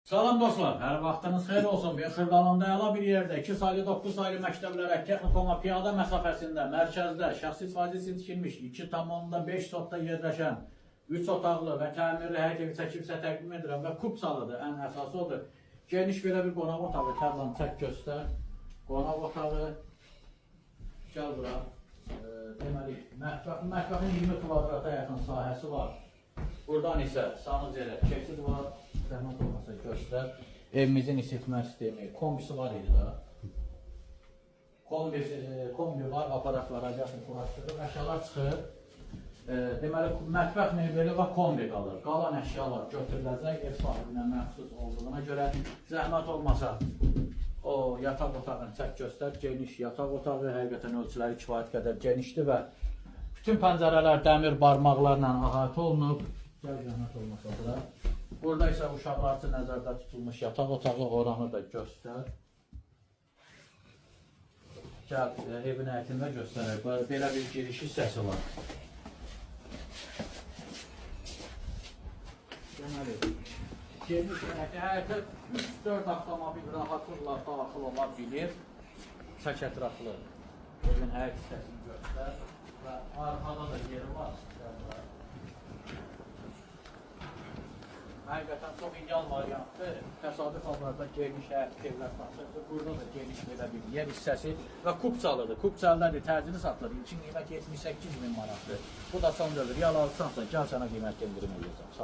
Salam dostlar, hər vaxtınız xeyir olsun. Bir Xırdalanda əla bir yerdə 2 saylı 9 saylı məktəblərə texnikuma piyada məsafəsində, mərkəzdə şəxsi istifadəsi tikilmiş 2,5 sotda yerləşən 3 otaqlı və təmirli həyət evi çəkibsə təqdim edirəm və kupsalıdır. Ən əsası odur. Geniş belə bir qonaq otağı, Tərlan çək göstər. Qonaq otağı, gəl bura. Deməli, mətbəxin 20 kvadrata yaxın sahəsi var. Buradan isə sanız elə keçid var. Zəhmət olmasa göstər. Evimizin isitmə sistemi, kombisi var idi da. Kombi var, aparatlar, radiator quraşdırır, əşyalar çıxır. Deməli, mətbəx mebeli və kombi qalır. Qalan əşyalar götürüləcək, ev sahibinə məxsus olduğuna görə zəhmət olmasa o yataq otağını çək göstər. Geniş yataq otağı, həqiqətən ölçüləri kifayət qədər genişdir və bütün pəncərələr dəmir barmaqlarla əhatə olunub. Gəl zəhmət olmasa bura. Burada isə uşaqlar üçün nəzərdə tutulmuş yataq otağı, oranı da göstər. Gəl, evin həyətində göstərək. Belə bir giriş hissəsi var. Deməli, geniş həyətə 3-4 avtomobil rahatlıqla daxil ola bilir. Çək ətraflı evin həyət hissəsini göstər. Və arxada da yeri var. Həqiqətən çox ideal variantdır. Təsadüf hallarda geniş evlər satılır. Burada da geniş belə bir yer hissəsi və kupçalıdır. Kupçalıdır, təcili satılır. İlkin qiymət 78.000 manatdır. Bu da son dövr. Yal alırsansa, gəl sənə qiymət endirim edəcəm. Sağ ol.